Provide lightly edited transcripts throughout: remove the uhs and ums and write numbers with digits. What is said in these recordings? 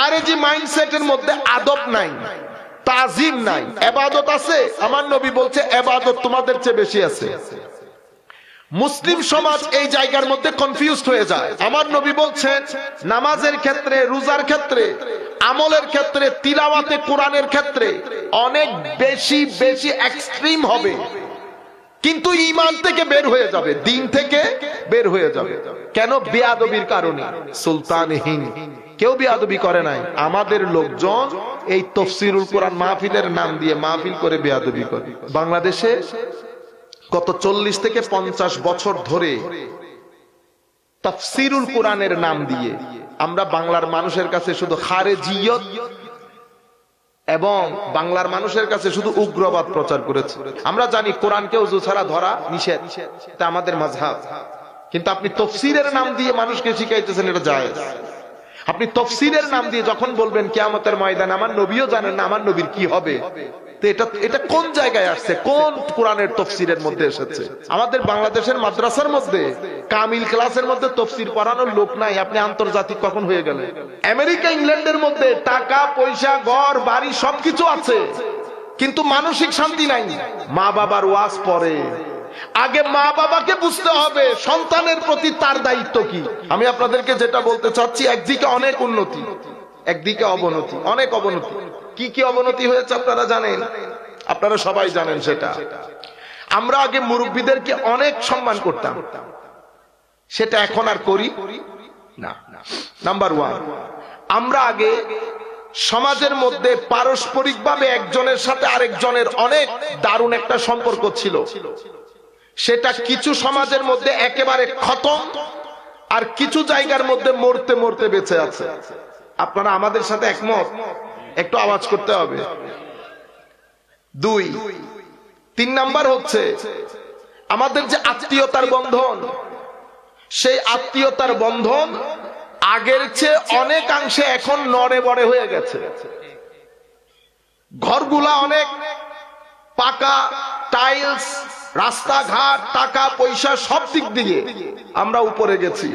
খারেজি মাইন্ডসেটের মধ্যে আদব নাই, তাজিম নাই। ইবাদত আছে, আমার নবী বলছে ইবাদত তোমাদের চেয়ে বেশি আছে। মুসলিম সমাজ এই জায়গার মধ্যে কনফিউজড হয়ে যায়। আমার নবী বলছেন নামাজের ক্ষেত্রে, রোজার ক্ষেত্রে, আমলের ক্ষেত্রে, তিলাওয়াতে কোরআনের ক্ষেত্রে অনেক বেশি বেশি এক্সট্রিম হবে, কিন্তু ঈমান থেকে বের হয়ে যাবে, দিন থেকে বের হয়ে যাবে। কেন? বেয়াদবির কারণে। সুলতান হিন্দ কেউ বেয়াদবি করে নাই, আমাদের লোকজন এই তাফসীরুল কোরআন মাহফিলের নাম দিয়ে মাহফিল করে বেয়াদবি করে। বাংলাদেশে গত 40 থেকে 50 বছর ধরে তাফসীরুল কোরআনের নাম দিয়ে আমরা বাংলার মানুষের কাছে শুধু খারেজিয়ত এবং বাংলার মানুষের কাছে শুধু উগ্রবাদ প্রচার করেছি। আমরা জানি কোরআনকে ওযু ছাড়া ধরা নিষেধ, এটা আমাদের মাযহাব, কিন্তু আপনি তাফসীরের নাম দিয়ে মানুষকে শিখাইতেছেন এটা জায়েজ। আপনি তাফসীরের নাম দিয়ে যখন বলবেন কিয়ামতের ময়দানে আমার নবীও জানেন না আমার নবীর কি হবে, তো এটা কোন জায়গায় আসছে? কোন কোরআনের তাফসীরের মধ্যে এসেছে? আমাদের বাংলাদেশের মাদ্রাসার মধ্যে কামিল ক্লাসের মধ্যে তাফসীর পড়ানোর লোক নাই, আপনি আন্তর্জাতিক কখন হয়ে গেলেন? আমেরিকা ইংল্যান্ডের মধ্যে টাকা পয়সা ঘর বাড়ি সবকিছু আছে, কিন্তু মানসিক শান্তি নাই। মা বাবার ওয়াজ পড়ে, আগে মা বাবাকে বুঝতে হবে সন্তানের প্রতি তার দায়িত্ব কি। আমি আপনাদেরকে যেটা বলতে চাচ্ছি, একদিকে অনেক উন্নতি, একদিকে অবনতি, অনেক অবনতি। কি কি অবনতি হয়েছে আপনারা জানেন? আপনারা সবাই জানেন সেটা। আমরা আগে মুরব্বীদেরকে অনেক সম্মান করতাম, সেটা এখন আর করি না। নাম্বার 1, আমরা আগে সমাজের মধ্যে পারস্পরিকভাবে একজনের সাথে আরেকজনের অনেক দারুণ একটা সম্পর্ক ছিল, সেটা কিছু সমাজের মধ্যে একেবারে খতম, আর কিছু জায়গার মধ্যে মরতে মরতে বেঁচে আছে। আপনারা আমাদের সাথে একমত? একটু আওয়াজ করতে হবে। 2, 3 নাম্বার হচ্ছে আমাদের যে আত্মীয়তার বন্ধন, সেই আত্মীয়তার বন্ধন আগের চেয়ে অনেকাংশে এখন নড়ে বড়ে হয়ে গেছে। ঘরগুলা অনেক পাকা, টাইলস, রাস্তাঘাট, টাকা পয়সা সব দিক দিয়ে আমরা উপরে গেছি,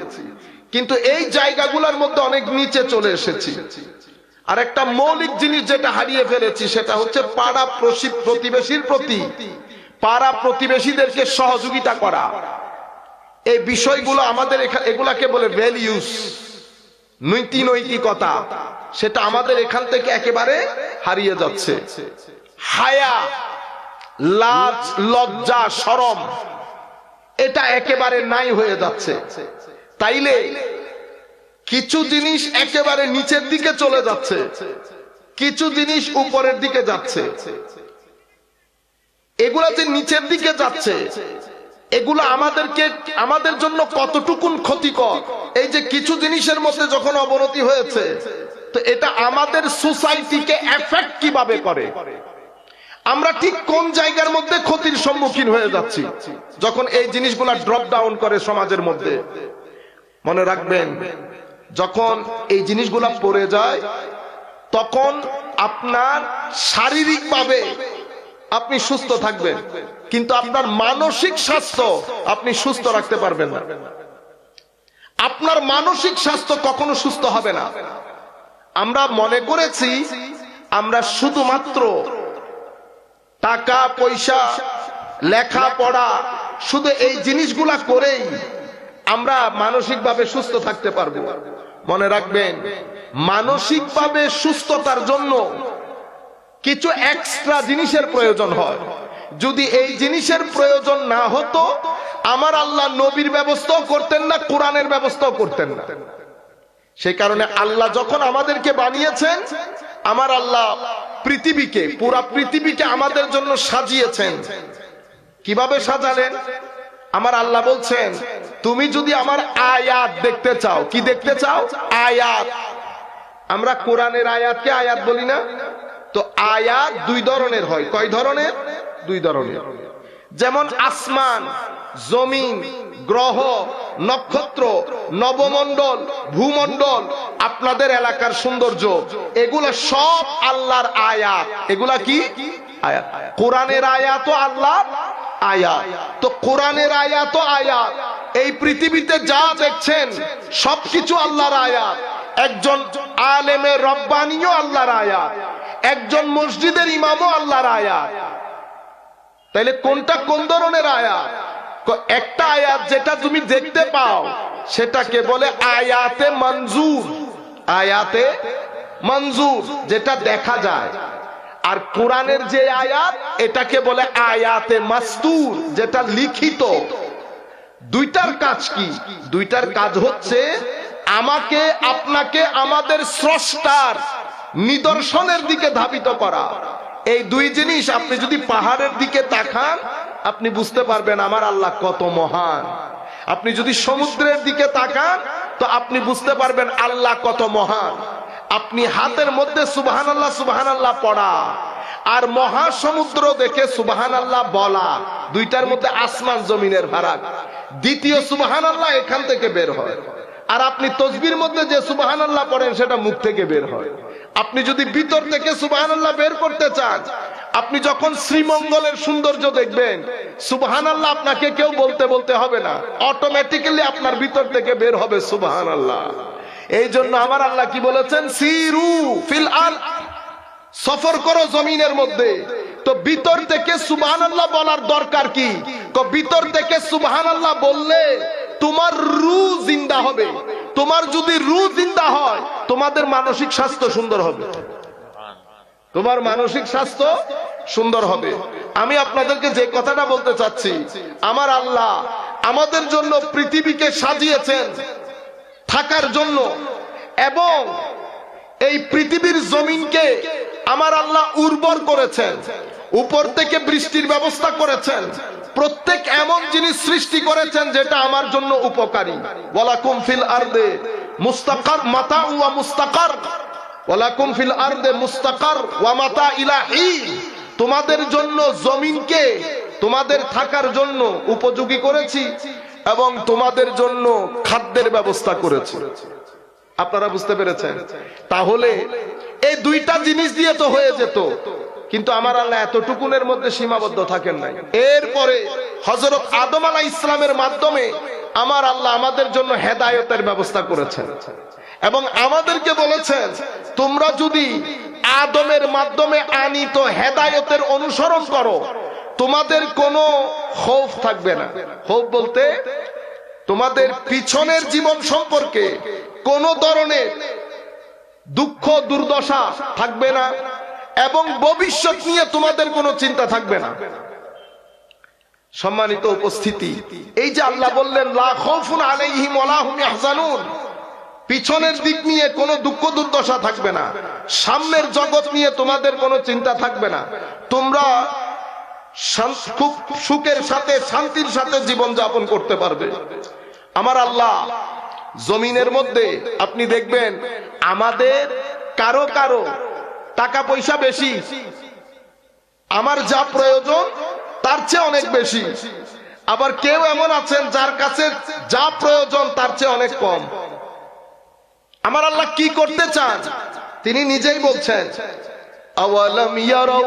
কিন্তু এই জায়গাগুলোর মধ্যে অনেক নিচে চলে এসেছি। আর একটা মৌলিক জিনিস যেটা হারিয়ে ফেলেছি, সেটা হচ্ছে পাড়া প্রতিবেশীর প্রতি, পাড়া প্রতিবেশীদেরকে সহযোগিতা করা। এই বিষয়গুলো আমাদের এগুলাকে বলে ভ্যালিউস, নৈতিকতা, সেটা আমাদের এখান থেকে একেবারে হারিয়ে যাচ্ছে। হায়া, লাজ, লজ্জা, শরম, এটা একেবারে নাই হয়ে যাচ্ছে। তাইলে কিছু জিনিস একেবারে নিচের দিকে চলে যাচ্ছে, কিছু জিনিস উপরের দিকে যাচ্ছে। এগুলা যে নিচের দিকে যাচ্ছে, এগুলো আমাদের জন্য কতটুকুন ক্ষতিকর। এই যে কিছু জিনিসের মধ্যে যখন অবনতি হয়েছে, তো এটা আমাদের সোসাইটিকে এফেক্ট কিভাবে করে, আমরা ঠিক কোন জায়গার মধ্যে ক্ষতির সম্মুখীন হয়ে যাচ্ছি যখন এই জিনিসগুলা ড্রপ ডাউন করে সমাজের মধ্যে। মনে রাখবেন, যখন এই জিনিসগুলা পড়ে যায়, তখন আপনার শারীরিকভাবে আপনি সুস্থ থাকবেন, কিন্তু আপনার মানসিক স্বাস্থ্য আপনি সুস্থ রাখতে পারবেন না। আপনার মানসিক স্বাস্থ্য কখনো সুস্থ হবে না। আমরা মনে করেছি আমরা শুধুমাত্র টাকা পয়সা, লেখাপড়া, শুধু এই জিনিসগুলা করেই আমরা মানসিকভাবে সুস্থ থাকতে পারবো। মনে রাখবেন, মানসিকভাবে সুস্থতার জন্য কিছু এক্সট্রা জিনিসের প্রয়োজন হয়। যদি এই জিনিসের প্রয়োজন না হতো, আমার আল্লাহ নবীর ব্যবস্থাও করতেন না, কোরআনের ব্যবস্থাও করতেন না। সেই কারণে আল্লাহ যখন আমাদেরকে বানিয়েছেন, আমার আল্লাহ পৃথিবীকে, পুরা পৃথিবীকে আমাদের জন্য সাজিয়েছেন। কিভাবে সাজালেন? আমার আল্লাহ বলছেন, তুমি যদি আমার আয়াত দেখতে চাও। কি দেখতে চাও? আয়াত। আমরা কোরআনের আয়াতকে আয়াত বলি না? তো আয়াত 2 ধরনের হয়। কয় ধরনের? 2 ধরনের। যেমন আসমান, জমিন, গ্রহ, নক্ষত্র, নবমণ্ডল, ভূমণ্ডল, আপনাদের এলাকার সৌন্দর্য, এগুলা সব আল্লাহর আয়াত। এগুলা কি? আয়াত। কোরআনের আয়াতও আল্লাহর আয়াত। তো কোরআনের আয়াতও আয়াত। এই পৃথিবীতে যা দেখছেন সবকিছু আল্লাহর আয়াত। একজন আলেমে রব্বানিও আল্লাহর আয়াত, একজন মসজিদের ইমামও আল্লাহর আয়াত। তাইলে কোনটা কোন ধরনের আয়াত? একটা আয়াত যেটা তুমি দেখতে পাও সেটাকে বলে আয়াতে মঞ্জুর, আয়াতে মঞ্জুর যেটা দেখা যায়। আর কোরআনের যে আয়াত এটাকে বলে আয়াতে মাসতুর যেটা লিখিত। দুইটার কাজ কি? দুইটার কাজ হচ্ছে আমাকে আপনাকে আমাদের স্রষ্টার নিদর্শনের দিকে ধাবিত করা। এই দুই জিনিস আপনি যদি পাহাড়ের দিকে তাকান আপনি বুঝতে পারবেন আমার আল্লাহ কত মহান। আপনি যদি সমুদ্রের দিকে তাকান তো আপনি বুঝতে পারবেন আল্লাহ কত মহান। আপনি হাতের মধ্যে সুবহানাল্লাহ সুবহানাল্লাহ পড়া আর মহাসমুদ্র দেখে সুবহানাল্লাহ বলা, দুইটার মধ্যে আসমান জমিনের ফারাক। দ্বিতীয় সুবহানাল্লাহ এখান থেকে বের হয়, আর আপনি তসবির মধ্যে যে সুবহানাল্লাহ পড়েন সেটা মুখ থেকে বের হয়। আপনি যদি ভিতর থেকে সুবহানাল্লাহ বের করতে চান, আপনি যখন শ্রীমঙ্গলের সৌন্দর্য দেখবেন সুবহানাল্লাহ আপনাকে কেউ বলতে বলতে হবে না, অটোমেটিক্যালি আপনার ভিতর থেকে বের হবে সুবহানাল্লাহ। এই জন্য আমার আল্লাহ কি বলেছেন? সিরু ফিল আরদ, সফর করো জমিনের মধ্যে। তো ভিতর থেকে সুবহানাল্লাহ বলার দরকার কি? ভিতর থেকে সুবহানাল্লাহ বললে তোমার রূহ জিন্দা হবে। তোমার যদি রূহ জিন্দা হয় তোমাদের মানসিক স্বাস্থ্য সুন্দর হবে, তোমার মানসিক স্বাস্থ্য সুন্দর হবে। আমি আপনাদেরকে যে কথাটা বলতে চাচ্ছি, আমার আল্লাহ আমাদের জন্য পৃথিবীকে সাজিয়েছেন থাকার জন্য, এবং এই পৃথিবীর জমিনকে আমার আল্লাহ উর্বর করেছেন, উপর থেকে বৃষ্টির ব্যবস্থা করেছেন, প্রত্যেক এমন জিনিস সৃষ্টি করেছেন যেটা আমার জন্য উপকারী। ওয়ালাকুম ফিল আরদে মুস্তাকার মাতা ওয়া মুস্তাকার, ওয়ালাকুম ফিল আরদে মুস্তাকার ওয়া মাতা ইলা হিন। তোমাদের জন্য জমিনকে তোমাদের থাকার জন্য উপযোগী করেছি এবং তোমাদের জন্য খাদ্যের ব্যবস্থা করেছি। আপনারা বুঝতে পেরেছেন? তাহলে এই দুইটা জিনিস দিয়ে তো হয়ে যেত, কিন্তু আমার আল্লাহ এতটুকুনের মধ্যে সীমাবদ্ধ থাকেন নাই। এরপরে হযরত আদম আলাইহিস সালামের মাধ্যমে আমার আল্লাহ আমাদের জন্য হেদায়েতের ব্যবস্থা করেছেন এবং আমাদেরকে বলেছেন তোমরা যদি আদমের মাধ্যমে আনিত হেদায়েতের অনুসরণ করো তোমাদের কোনো খৌফ থাকবে না। খৌফ বলতে তোমাদের পিছনের জীবন সম্পর্কে কোনো ধরনের দুঃখ দুর্দশা থাকবে না এবং ভবিষ্যৎ নিয়ে তোমাদের কোনো চিন্তা থাকবে না। সম্মানিত উপস্থিতি, এই যে আল্লাহ বললেন লা খাউফুন আলাইহিম ওয়ালা হুম ইয়াহজানুন, পিছনের দিক নিয়ে কোনো দুঃখ দুর্দশা থাকবে না, সামনের জগৎ নিয়ে তোমাদের কোনো চিন্তা থাকবে না, তোমরা খুব সুখের সাথে শান্তির সাথে জীবন যাপন করতে পারবে। আমার আল্লাহ জমিনের মধ্যে আপনি দেখবেন আমাদের কারো কারো টাকা পয়সা বেশি, আমার যা প্রয়োজন তার চেয়ে অনেক বেশি, আবার কেউ এমন আছেন যার কাছে যা প্রয়োজন তার চেয়ে অনেক কম। আমার আল্লাহ কি করতে চান তিনি নিজেই বলছেন, আওয়ালাম ইয়ারাউ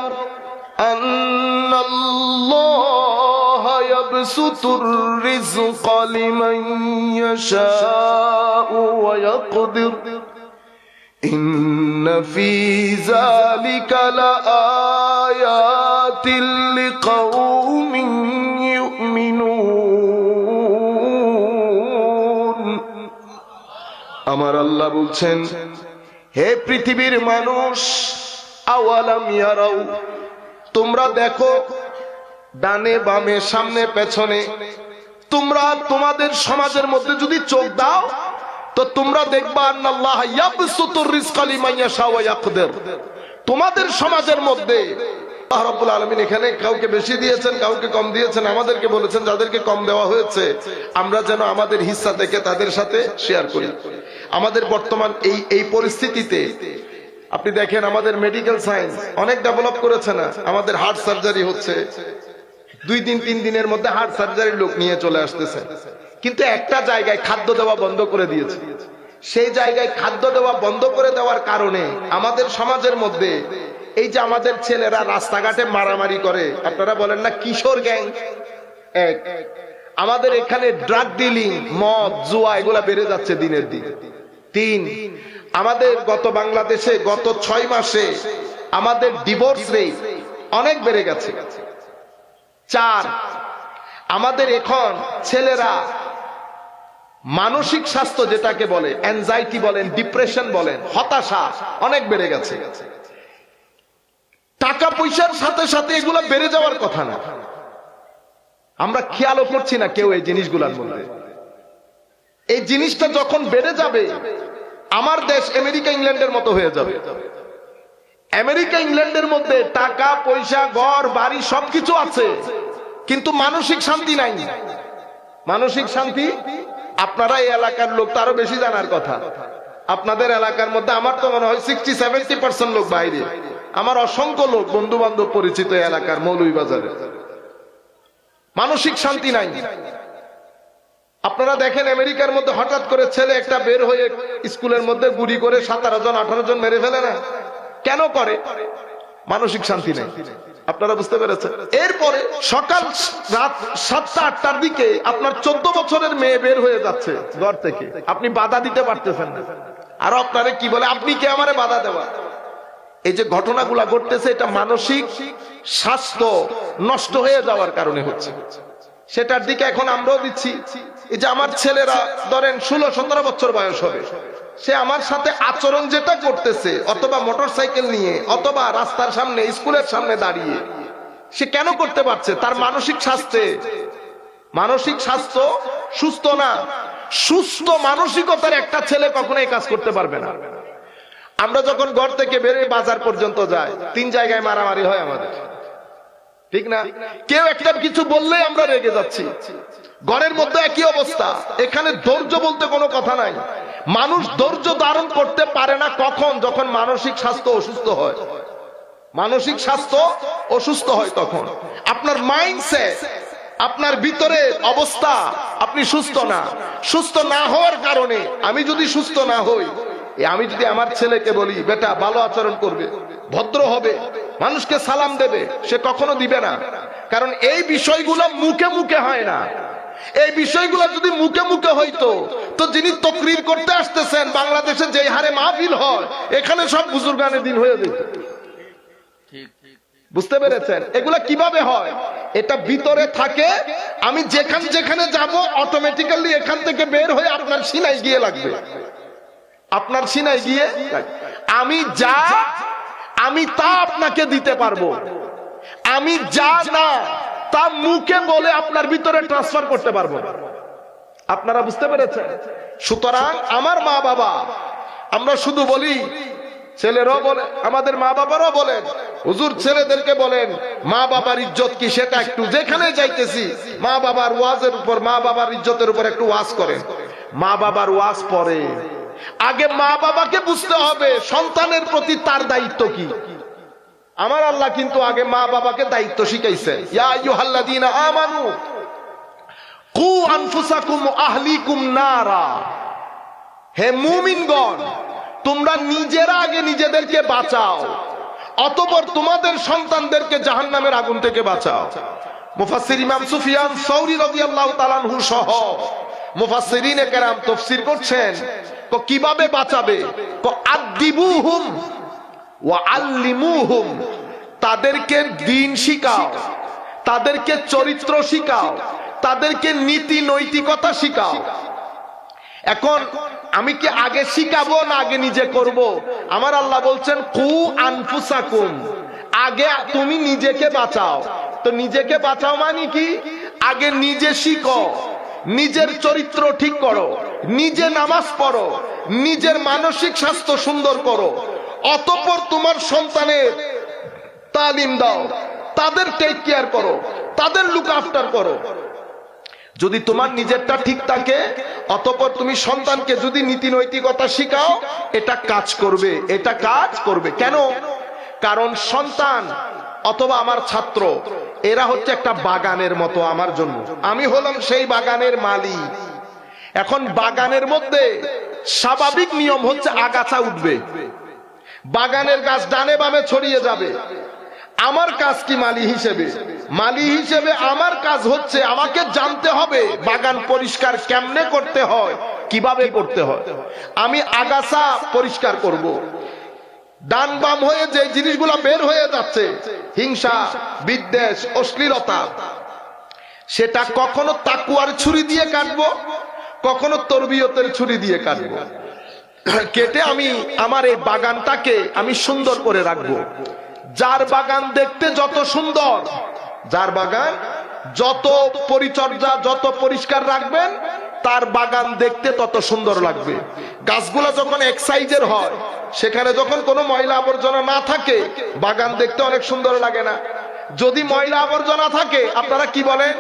আন্নাল্লাহা ইয়াবসুতুর রিজকা লিমান ইয়াশাউ ওয়া ইয়াকদির ইন্না ফি যালিকা লাআয়াতিল লিকাউমিন ইউমিনুন। আমার আল্লাহ বলছেন, হে পৃথিবীর মানুষ, আওয়ালাম ইয়ারাউ, তোমরা দেখো ডানে বামে সামনে পেছনে, তোমরা তোমাদের সমাজের মধ্যে যদি চোখ দাও তো তোমরা দেখবা আল্লাহ ইয়াবসুতুর রিজকা লিমান ইয়াশা ওয়া ইয়াকদির। তোমাদের সমাজের মধ্যে আল্লাহ রাব্বুল আলামিন এখানে কাউকে বেশি দিয়েছেন, কাউকে কম দিয়েছেন। আমাদেরকে বলেছেন যাদেরকে কম দেওয়া হয়েছে আমরা যেন আমাদের হিস্সা থেকে তাদের সাথে শেয়ার করি। আমাদের বর্তমান এই পরিস্থিতিতে আপনি দেখেন আমাদের মেডিকেল সায়েন্স অনেক ডেভেলপ করেছে না, আমাদের হার্ট সার্জারি হচ্ছে, 2 দিন 3 দিনের মধ্যে হার্ট সার্জারির লোক নিয়ে চলে আসতেছে। কিন্তু একটা জায়গায় খাদ্য দেওয়া বন্ধ করে দিয়েছে। সেই জায়গায় খাদ্য দেওয়া বন্ধ করে দেওয়ার কারণে আমাদের সমাজের মধ্যে এই যে আমাদের ছেলেরা রাস্তাঘাটে মারামারি করে, আপনারা বলেন না কিশোর গ্যাং, এক আমাদের এখানে ড্রাগ ডিলিং, মদ জুয়া এগুলা বেড়ে যাচ্ছে দিনের দিন। 3 আমাদের গত বাংলাদেশে গত 6 মাসে আমাদের ডিভোর্স রেট অনেক বেড়ে গেছে। 4, আমাদের এখন ছেলেরা মানসিক স্বাস্থ্য যেটাকে বলে অ্যাংজাইটি বলেন, ডিপ্রেশন বলেন, হতাশা অনেক বেড়ে গেছে। টাকা পয়সার সাথে সাথে এগুলো বেড়ে যাওয়ার কথা না, আমরা খেয়ালও করছি না কেউ এই জিনিসগুলোর মধ্যে। এই জিনিসটা যখন বেড়ে যাবে, আমার দেশ আমেরিকা ইংল্যান্ডের মতো হয়ে যাবে। আমেরিকা ইংল্যান্ডের মধ্যে টাকা পয়সা ঘর বাড়ি সবকিছু আছে, কিন্তু মানসিক শান্তি নাই। মানসিক শান্তি আপনারা এই এলাকার লোক তো আরো বেশি জানার কথা। আপনাদের এলাকার মধ্যে আমার তো মনে হয় 60-70% লোক বাইরে। আমার অসংখ্য লোক বন্ধু বান্ধব পরিচিত এলাকার মৌলভীবাজারে, মানসিক শান্তি নাই। আপনারা দেখেন আমেরিকার মধ্যে হঠাৎ করে ছেলে একটা বের হয়ে স্কুলের মধ্যে গুলি করে 17 জন 18 জন মেরে ফেলে না, কেন করে? মানসিক শান্তি নেই। আপনারা বুঝতে পেরেছেন? এরপরে সকাল রাত 7টা-8টার দিকে আপনার 14 বছরের মেয়ে বের হয়ে যাচ্ছে ঘর থেকে, আপনি বাধা দিতে পারতেছেন না। আর আপনারে কি বলে, আপনি কে আমারে বাধা দেওয়া? এই যে ঘটনাগুলা ঘটতেছে, এটা মানসিক স্বাস্থ্য নষ্ট হয়ে যাওয়ার কারণে হচ্ছে। সেটার দিকে এখন আমরাও দিচ্ছি। এই যে আমার ছেলেরা ধরেন 16-17 বছর বয়স হবে, সে আমার সাথে আচরণ যেটা করতেছে, অথবা মোটরসাইকেল নিয়ে, অথবা রাস্তার সামনে স্কুলের সামনে দাঁড়িয়ে, সে কেন করতে পারছে? তার মানসিক স্বাস্থ্য সুস্থ না। সুস্থ মানসিকতার একটা ছেলে কখনো এই কাজ করতে পারবে না। আমরা যখন ঘর থেকে বেরিয়ে বাজার পর্যন্ত যাই, 3 জায়গায় মারামারি হয় আমাদের, ঠিক না? কেউ একটা কিছু বললেই আমরা রেগে যাচ্ছি। ঘরের মধ্যে একই অবস্থা। এখানে ধৈর্য বলতে কোনো কথা নাই। মানুষ ধৈর্য ধারণ করতে পারে না কখন? যখন মানসিক স্বাস্থ্য অসুস্থ হয়। মানসিক স্বাস্থ্য অসুস্থ হয় তখন আপনার মাইন্ডসেট, আপনার ভিতরে অবস্থা, আপনি সুস্থ না। সুস্থ না হওয়ার কারণে, আমি যদি সুস্থ না হই, আমি যদি আমার ছেলেকে বলি বেটা ভালো আচরণ করবে, ভদ্র হবে, মানুষকে সালাম দেবে, সে কখনো দিবে না। কারণ এই বিষয়গুলো মুখে মুখে হয় না। এই বিষয়গুলো যদি মুখে মুখে হইতো, তো যিনি তকরির করতে আসতেছেন বাংলাদেশে যে হারে মাহফিল হয়, এখানে সব বুজুর্গানের দিন হয়ে যেত। বুঝতে পেরেছেন? এগুলা কিভাবে হয়? এটা ভিতরে থাকে। আমি যেখানে যাব, অটোমেটিক্যালি এখান থেকে বের হয়ে আপনার সিনায় গিয়ে লাগবে। আপনার সিনায় গিয়ে আমি তা আপনাকে দিতে পারবো। আমি যা না তা মুখে বলে আপনার ভিতরে ট্রান্সফার করতে পারবো না। আপনারা বুঝতে পেরেছেন? সুতরাং আমার মা বাবা, আমরা শুধু বলি, ছেলেরাও বলে, আমাদের মা বাবারাও বলেন, হুজুর ছেলেদেরকে বলেন মা বাবার ইজ্জত কি সেটা একটু, যেখানে যাইতেছি মা বাবার ওয়াজের উপর, মা বাবার ইজ্জতের উপর একটু ওয়াজ করেন। মা বাবার ওয়াজ পরে আগে মা বাবাকে বুঝতে হবে সন্তানের প্রতি তার দায়িত্ব কি। আমার আল্লাহ কিন্তু আগে মা বাবাকে দায়িত্ব শিখাইছেন। ইয়া আইয়ুহাল্লাযীনা আমানু কু আনফুসাকুম ওয়া আহলিকুম নারা, হে মুমিনগণ, তোমরা নিজেরা আগে নিজেদেরকে বাঁচাও, অতঃপর তোমাদের সন্তানদেরকে জাহান্নামের আগুন থেকে বাঁচাও। মুফাসসির ইমাম সুফিয়ান সাউরী রাদিয়াল্লাহু তাআলা আনহু সহ মুফাসসিরিনে কেরাম তাফসীর করছেন, কিভাবে বাঁচাবে? আদিবুহুম ওয়া আল্লিমুহুম, তাদেরকে দ্বীন শিখাও, তাদেরকে চরিত্র শিখাও, তাদেরকে নীতি নৈতিকতা শিখাও। এখন আমি কি আগে শিখাবো না আগে নিজে করব? আমার আল্লাহ বলছেন কু আনফুসাকুম, আগে তুমি নিজেকে বাঁচাও। তো নিজেকে বাঁচাও মানে কি? আগে নিজে শিখো, নিজের চরিত্র ঠিক করো, নিজে নামাজ পড়ো, নিজের মানসিক স্বাস্থ্য সুন্দর করো, অতঃপর তোমার সন্তানের তালিম দাও, তাদের টেক কেয়ার করো, তাদের লুক আফটার করো। যদি তোমার নিজেরটা ঠিক থাকে, অতঃপর তুমি সন্তানকে যদি নীতি নৈতিকতা শিখাও, এটা কাজ করবে, এটা কাজ করবে। কেন? কারণ সন্তান অথবা আমার ছাত্র, এরা হচ্ছে একটা বাগানের মতো আমার জন্য। আমি হলাম সেই বাগানের মালিক। এখন বাগানের মধ্যে স্বাভাবিক নিয়ম হচ্ছে আগাছা উঠবে, বাগানের গাছ ডানে বামে ছড়িয়ে যাবে। আমার কাজ কি মালি হিসেবে আমার কাজ হচ্ছে আমাকে জানতে হবে বাগান পরিষ্কার কেমনে করতে হয়, কিভাবে করতে হয়। আমি আগাছা পরিষ্কার করব, ডান বাম হয়ে যে জিনিসগুলো বের হয়ে যাচ্ছে, হিংসা, বিদ্বেষ, অশ্লীলতা, সেটা কখনো তাকুয়ার ছুরি দিয়ে কাটবো, কখনো তরবিয়তের ছুরি দিয়ে কাটবো। কেটে আমি আমার এই বাগানটাকে আমি সুন্দর করে রাখবো। যার বাগান দেখতে যত সুন্দর, যার বাগান যত পরিচর্যা, যত পরিষ্কার রাখবেন, তার বাগান দেখতে তত সুন্দর লাগবে। গাছগুলা যখন এক সাইজের হয়, সেখানে যখন কোনো ময়লা আবর্জনা না থাকে, বাগান দেখতে অনেক সুন্দর লাগে না? যদি ময়লা আবর্জনা থাকে, আপনারা কি বলেন?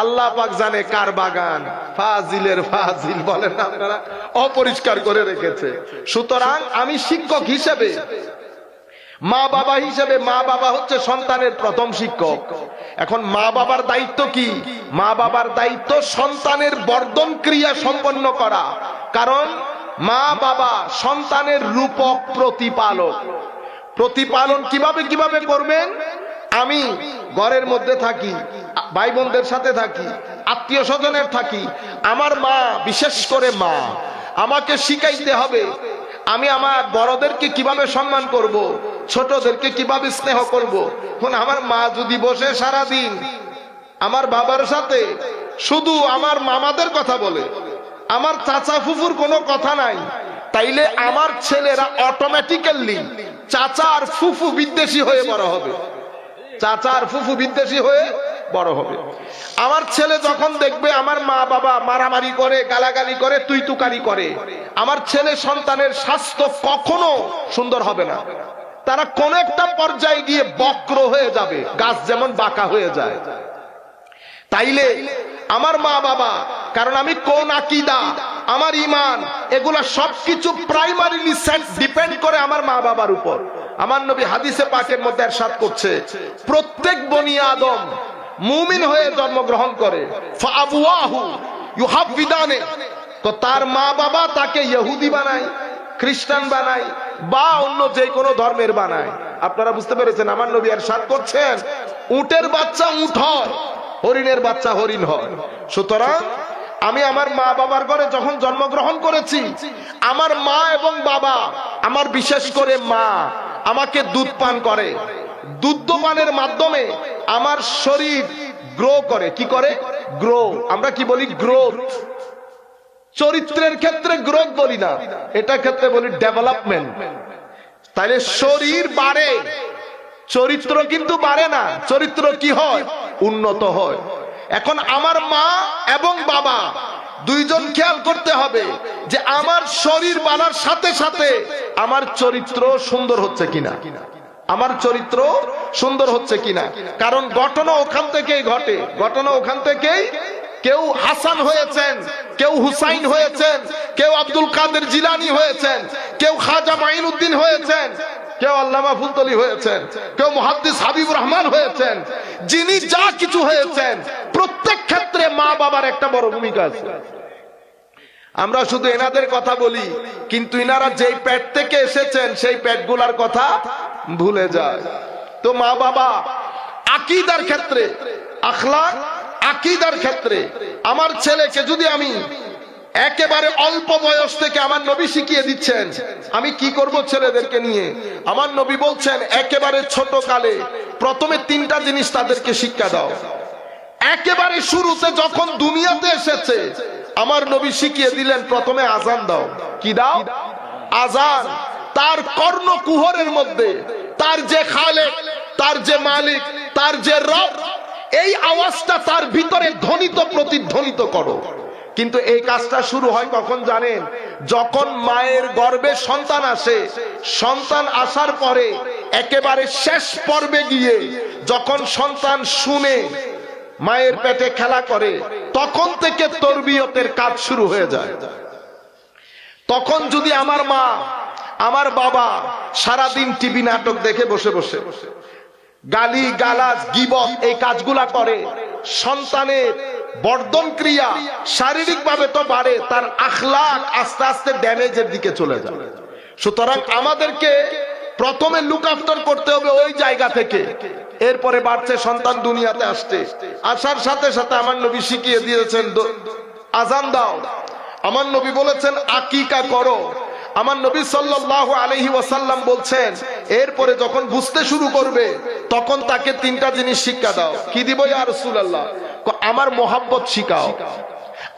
আল্লাহ পাক জানে কার বাগান ফাজিলের ফাজিল বলেন না আপনারা, অপরিষ্কার করে রেখেছে। সুতরাং আমি শিক্ষক হিসেবে, মা বাবা হিসেবে, মা বাবা হচ্ছে সন্তানের প্রথম শিক্ষক। এখন মা বাবার দায়িত্ব কি? মা বাবার দায়িত্ব সন্তানের বর্ধন ক্রিয়া সম্পন্ন করা। কারণ মা বাবা সন্তানের রূপক প্রতিপালক। প্রতিপালন কিভাবে কিভাবে করবেন? আমি ঘরের মধ্যে থাকি, ভাই বোনদের সাথে থাকি, আত্মীয় স্বজনের থাকি, আমার মা, বিশেষ করে মা, আমাকে শিখাইতে হবে আমি আমার বড়দেরকে কিভাবে সম্মান করব, ছোটদেরকে কিভাবে স্নেহ করব। আমার মা যদি বসে সারাদিন আমার বাবার সাথে শুধু আমার মামাদের কথা বলে, আমার চাচা ফুফুর কোনো কথা নাই, তাইলে আমার ছেলেরা অটোমেটিক্যালি চাচা আর ফুফু বিদ্বেষী হয়ে বড় হবে। চাচা আর ফুফু বিদ্বেষী হয়ে বড় হবে। আমার ছেলে যখন দেখবে আমার মা বাবা মারামারি করে, গালাগালি করে, তুই তুকারি করে, আমার ছেলে সন্তানের স্বাস্থ্য কখনো সুন্দর হবে না। তারা কোন একটা পর্যায়ে গিয়ে বক্র হয়ে যাবে, গাছ যেমন বাঁকা হয়ে যায়। তাইলে আমার মা বাবা, কারণ আমি কোন আকীদা, আমার ঈমান, এগুলা সবকিছু প্রাইমারিলি ডিপেন্ড করে আমার মা বাবার উপর। আমার নবী হাদিসে পাকের মধ্যে ইরশাদ করছে, প্রত্যেক বনি আদম মুমিন হয়ে জন্মগ্রহণ করে, ফাআবুয়াহু ইউহাব্বিদানে, তো তার মা বাবা তাকে ইহুদি বানায়, খ্রিস্টান বানায়, বা অন্য যে কোনো ধর্মের বানায়। আপনারা বুঝতে পেরেছেন? আমার নবী ইরশাদ করছেন, উটের বাচ্চা উট হয়, হরিণের বাচ্চা হরিণ হয়। সুতরাং আমি আমার মা বাবার ঘরে যখন জন্মগ্রহণ করেছি, আমার মা এবং বাবা, আমার বিশেষ করে মা আমাকে দুধ পান করে, দুধ পানের মাধ্যমে আমার শরীর গ্রো করে। কি করে? গ্রো। আমরা কি বলি? গ্রোথ। চরিত্রের ক্ষেত্রে গ্রোথ বলি না, এটা ক্ষেত্রে বলি ডেভেলপমেন্ট। তাইলে শরীর বাড়ে, চরিত্র কিন্তু বাড়ে না। চরিত্র কি হয়? উন্নত হয়। এখন আমার মা এবং বাবা দুইজন খেয়াল করতে হবে যে আমার শরীর বাড়ার সাথে সাথে আমার চরিত্র সুন্দর হচ্ছে কিনা, আমার চরিত্র সুন্দর হচ্ছে কিনা। কারণ ঘটনা ওখান থেকেই ঘটে, ঘটনা ওখান থেকেই। কেউ হাসান হয়েছেন, কেউ হুসাইন হয়েছেন, কেউ আব্দুল কাদের জিলানী হয়েছেন, কেউ খাজা মাইনুদ্দিন হয়েছেন, কেউ আল্লামা ফুলতলি হয়েছেন, কেউ মুহাদ্দিস হাবিবুর রহমান হয়েছেন। যিনি যা কিছু হয়েছেন, প্রত্যেক ক্ষেত্রে মা বাবার একটা বড় ভূমিকা আছে। আমরা শুধু এনাদের কথা বলি, কিন্তু ইনারা যেই পেট থেকে এসেছেন সেই পেটগুলার কথা ভুলে যায়। তো মা বাবা আকীদার ক্ষেত্রে, আখলাক, আকীদার ক্ষেত্রে আমার ছেলেকে যদি আমি একেবারে অল্প বয়স থেকে, আমার নবী শিখিয়ে দিচ্ছেন আমি কি করব ছেলেদেরকে নিয়ে। আমার নবী বলছেন একেবারে ছোট কালে প্রথমে তিনটা জিনিস তাদেরকে শিক্ষা দাও। একেবারে শুরুতে যখন দুনিয়াতে এসেছে আমার নবী শিখিয়ে দিলেন প্রথমে আজান দাও। কি দাও? আজান। তার কর্ণকুহরের মধ্যে তার যে খালেক, তার যে মালিক, তার যে রব, এই আওয়াজটা তার ভিতরে ধ্বনিত প্রতিধ্বনিত করো। কিন্তু এই কাজটা শুরু হয় কখন জানেন? যখন মায়ের গর্ভে সন্তান আসে। সন্তান আসার পরে একেবারে শেষ পর্বে গিয়ে যখন সন্তান শুনে, মায়ের পেটে খেলা করে, তখন থেকে তরবিয়তের কাজ শুরু হয়ে যায়। তখন যদি আমার মা, আমার বাবা সারাদিন টিভি নাটক দেখে বসে বসে গালি গালাজ গীবত এই কাজগুলা করে, সন্তানের বর্ধন ক্রিয়া শারীরিক ভাবে তো বাড়ে, তার আখলাক আস্তে আস্তে ড্যামেজের দিকে চলে যায়। সুতরাং আমাদেরকে প্রথমে লুক আফটার করতে হবে ওই জায়গা থেকে। এরপরে বাড়ছে সন্তান দুনিয়াতে আসছে, আসার সাথে সাথে আমার নবী শিখিয়ে দিয়েছেন আজান দাও। আমার নবী বলেছেন আকিকা করো। আমার নবী সাল্লাল্লাহু আলাইহি ওয়াসাল্লাম বলছেন এরপরে যখন বুঝতে শুরু করবে তখন তাকে তিনটা জিনিস শিক্ষা দাও। কি দিব ইয়া রাসূলুল্লাহ? আমার মোহাব্বত শিখাও,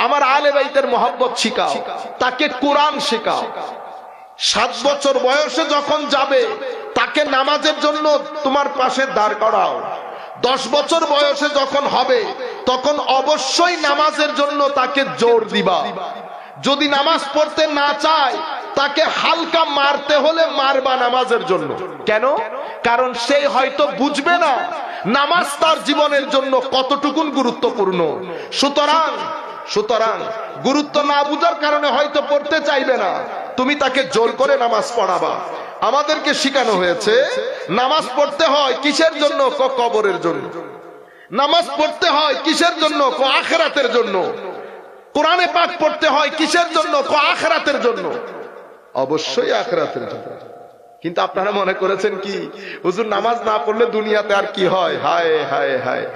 আমার আলে বাইতের মোহাব্বত শিখাও, তাকে কোরআন শেখাও। 7 বছর বয়সে যখন যাবে তাকে নামাজের জন্য তোমার পাশে দাঁড় করাও। 10 বছর বয়সে যখন হবে তখন অবশ্যই নামাজের জন্য তাকে জোর দিবা। যদি নামাজ পড়তে না চায় তাকে হালকা মারতে হলে মারবা নামাজের জন্য। কেন? কারণ সে হয়তো বুঝবে না নামাজ তার জীবনের জন্য কতটুকুন গুরুত্বপূর্ণ। সুতরাং গুরুত্ব না বুঝার কারণে হয়তো পড়তে চাইবে না, তুমি তাকে জোর করে নামাজ পড়াবা। আমাদেরকে শিখানো হয়েছে নামাজ পড়তে হয় কিসের জন্য? কবরের জন্য। নামাজ পড়তে হয় কিসের জন্য? আখিরাতের জন্য। কোরআনে পাক পড়তে হয় কিসের জন্য? আখিরাতের জন্য। অবশ্যই আখিরাতের জন্য। কিন্তু আপনারা মনে করেছেন কি হুজুর নামাজ না পড়লে দুনিয়াতে আর কি হয়? হায় হায় হায়।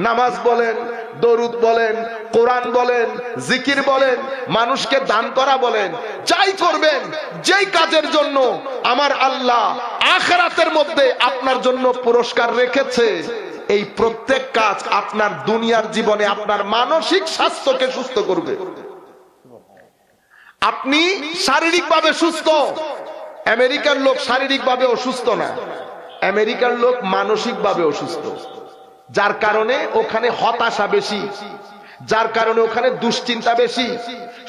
নামাজ বলেন, দরুদ বলেন, কোরআন বলেন, জিকির বলেন, মানুষকে দান করা বলেন, যাই করবেন, যেই কাজের জন্য আমার আল্লাহ আখিরাতের মধ্যে আপনার জন্য পুরস্কার রেখেছে, এই প্রত্যেক কাজ আপনার দুনিয়ার জীবনে আপনার মানসিক স্বাস্থ্যকে সুস্থ করবে। আপনি শারীরিকভাবে সুস্থ, আমেরিকার লোক শারীরিকভাবে অসুস্থ না, আমেরিকার লোক মানসিকভাবে অসুস্থ। যার কারণে ওখানে হতাশা বেশি, যার কারণে ওখানে দুশ্চিন্তা বেশি।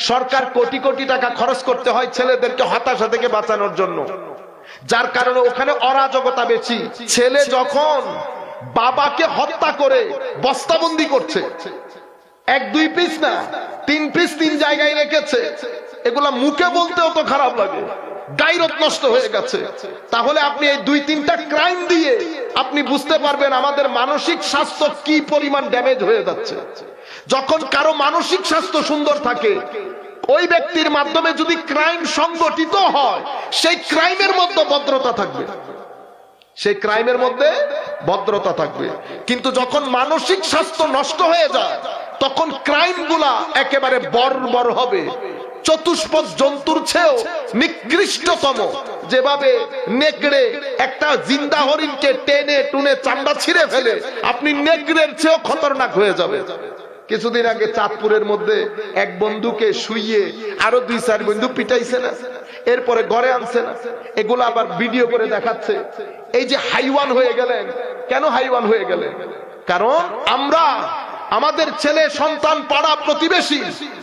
সরকার কোটি কোটি টাকা খরচ করতে হয় ছেলেদেরকে হতাশা থেকে বাঁচানোর জন্য, যার কারণে ওখানে অরাজকতা বেশি। ছেলে যখন বাবাকে হত্যা করে বস্তাবন্দি করছে, 1-2 পিস না 3 পিস 3 জায়গায় রেখেছে, এগুলা মুখে বলতেও তো খারাপ লাগে, গায়রত নষ্ট হয়ে গেছে। তাহলে আপনি এই 2-3টা ক্রাইম দিয়ে আপনি বুঝতে পারবেন আমাদের মানসিক স্বাস্থ্য কি পরিমাণ ড্যামেজ হয়ে যাচ্ছে। যখন কারো মানসিক স্বাস্থ্য সুন্দর থাকে, ওই ব্যক্তির মাধ্যমে যদি ক্রাইম সংগঠিত হয় সেই ক্রাইমের মধ্যে ভদ্রতা থাকবে, সেই ক্রাইমের মধ্যে ভদ্রতা থাকবে। কিন্তু যখন মানসিক স্বাস্থ্য নষ্ট হয়ে যায় তখন ক্রাইম গুলা একেবারে বর্বর হবে, চতুষ্পদ জন্তুর চেয়েও নিকৃষ্টতম। যেভাবে নেকড়ে একটা জিন্দা হরিণকে টেনে টুনে চামড়া ছিঁড়ে ফেলে, আপনি নেকড়ের চেয়েও খতরনাক হয়ে যাবে। কিছুদিন আগে চাঁদপুরের মধ্যে এক বন্ধুকে শুইয়ে আরো 2-4 বন্ধু পিটাইছে না, এরপরে ঘরে আনছে না, এগুলো আবার ভিডিও করে দেখাচ্ছে। এই যে হাইওয়ান হয়ে গেলেন, কেন হাইওয়ান হয়ে গেলেন? কারণ আমরা আমাদের ছেলে সন্তান পাড়া প্রতিবেশী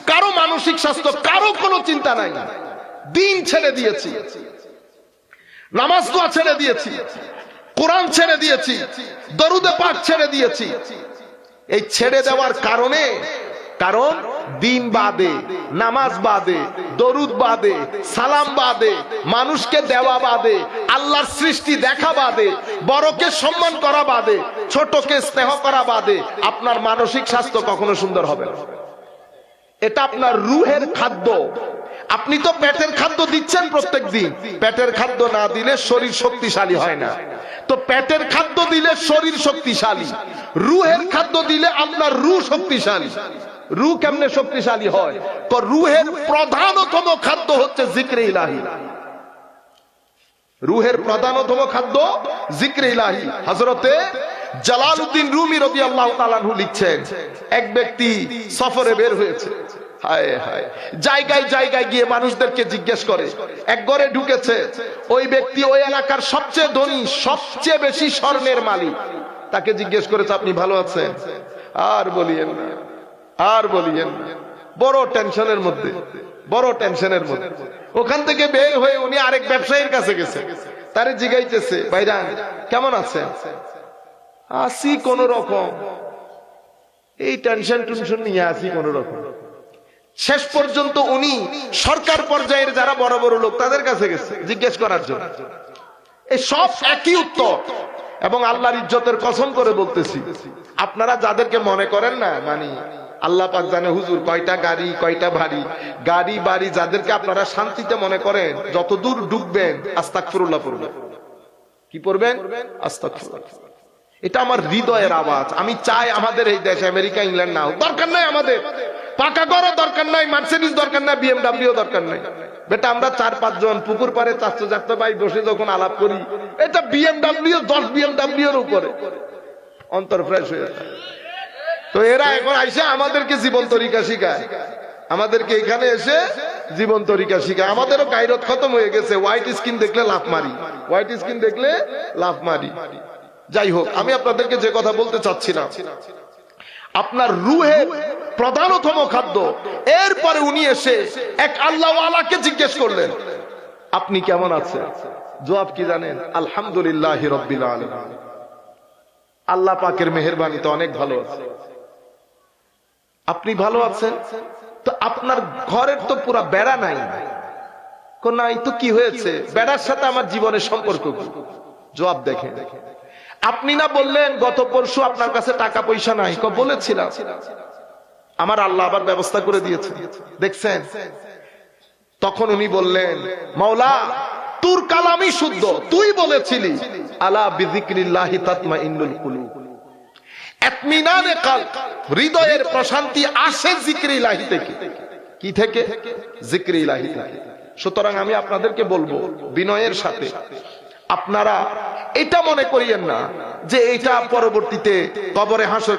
কারো মানসিক স্বাস্থ্য কারো কোনো চিন্তা নাই। দিন ছেড়ে দিয়েছি, নামাজ দোয়া ছেড়ে দিয়েছি, কোরআন ছেড়ে দিয়েছি, দরুদে পাক ছেড়ে দিয়েছি। এই ছেড়ে দেওয়ার কারণে, কারণ দিন বাদে, নামাজ বাদে, দরুদ বাদে, সালাম বাদে, মানুষকে দেওয়া বাদে, আল্লাহর সৃষ্টি দেখা বাদে, বড়কে সম্মান করা বাদে, ছোটকে স্নেহ করা বাদে আপনার মানসিক স্বাস্থ্য কখনো সুন্দর হবে না। এটা আপনার রুহের খাদ্য। আপনি তো পেটের খাদ্য দিচ্ছেন প্রত্যেক দিন, পেটের খাদ্য না দিলে শরীর শক্তিশালী হয় না। তো পেটের খাদ্য দিলে শরীর শক্তিশালী, রুহের খাদ্য দিলে আপনার রুহ শক্তিশালী। রুহ কেমনে শক্তিশালী হয়? তো রুহের প্রধানতম খাদ্য হচ্ছে জিক্রে ইলাহি। রুহের প্রধানতম খাদ্য জিক্রে ইলাহি। হযরতে জালালউদ্দিন রুমি রাদিয়াল্লাহু তাআলা আনহু লিখছেন, এক ব্যক্তি সফরে বের হয়েছে, হায় হায়, জায়গায় জায়গায় গিয়ে মানুষদেরকে জিজ্ঞেস করে, এক ঘরে ঢুকেছে, ওই ব্যক্তি ওই এলাকার সবচেয়ে ধনী, সবচেয়ে বেশি স্বর্ণের মালিক। তাকে জিজ্ঞেস করেছে আপনি ভালো আছেন? আর বলিয়েন না, আর বলিয়েন না। বড় টেনশনের মধ্যে, বড় টেনশনের মধ্যে। ওখান থেকে বের হয়ে উনি আরেক ব্যবসায়ীর কাছে গেছে, তারে জিজ্ঞাইতেছে, ভাইজান কেমন আছেন? আসি কোন রকম, এই টেনশন টেনশন নিয়ে আসি কোন রকম। শেষ পর্যন্ত উনি সরকার পর্যায়ের যারা বড় বড় লোক তাদের কাছে গেছে জিজ্ঞেস করার জন্য। এই সব একই উত্তর। এবং আল্লাহর ইজ্জতের কসম করে বলতেছি, আপনারা যাদেরকে মনে করেন না, মানে আল্লাহ পাক জানে হুজুর কয়টা গাড়ি, কয়টা বাড়ি, গাড়ি বাড়ি, যাদেরকে আপনারা শান্তিতে মনে করেন, যতদূর ডুববেন আস্তাগফিরুল্লাহ পড়বেন। কি পড়বেন? আস্তাগফিরুল্লাহ। এটা আমার হৃদয়ের আওয়াজ। আমি চাই আমাদের এই দেশ আমেরিকা ইংল্যান্ড না হোক, দরকার নাই আমাদের। পাকা ঘরও দরকার নাই, মার্সিডিজ দরকার নাই, বিএমডব্লিউ দরকার নাই। বেটা আমরা 4-5 জন পুকুর পাড়ে চারশো চারটা ভাই বসে যখন আলাপ করি, এটা বিএমডব্লিউ 10 বিএমডব্লিউ এর উপরে অন্তর ফ্রেশ হয়ে যায়। তো এরা এখন আইসা আমাদেরকে জীবন তরিকা শিখায়, আমাদেরকে এখানে এসে জীবন তরিকা শিখায়। আমাদেরও গায়রত খতম হয়ে গেছে, হোয়াইট স্কিন দেখলে লাফ মারি, হোয়াইট স্কিন দেখলে লাফ মারি। যাই হোক, আমি আপনাদেরকে যে কথা বলতে চাচ্ছিলাম, আপনার রুহের প্রধানতম খাদ্য। এরপরে উনি এসে এক আল্লাহওয়ালাকে জিজ্ঞেস করলেন, আপনি কেমন আছেন? জবাব কি জানেন? আলহামদুলিল্লাহি রাব্বিল আলামিন। আল্লাহ পাকের মেহেরবানিতে অনেক ভালো আছে। আপনি ভালো আছেন? তো আপনার ঘরের তো পুরা বেড়া নাই। নাই তো কি হয়েছে? বেড়ার সাথে আমার জীবনের সম্পর্ক কি? জবাব দেখেন, আপনি না বললেন গত পরশু আপনার কাছে টাকা পয়সা নাই? বলেছিলাম, আমার আল্লাহ আবার ব্যবস্থা করে দিয়েছে, দেখছেন? তখন উনি বললেন, মাওলা তোর কালামই শুদ্ধ, তুই বলেছিলি আলা বিযিকরিল্লাহি তাতমাইন্নুল কুলুব, ইতমিনানে কলব, হৃদয়ের প্রশান্তি আসে জিকরে ইলাহি থেকে। কি থেকে? জিকরে ইলাহি থেকে। সুতরাং আমি আপনাদেরকে বলবো বিনয়ের সাথে, আপনারা এটা মনে করিয়েন না যে এটা পরবর্তীতে কবরে হাসর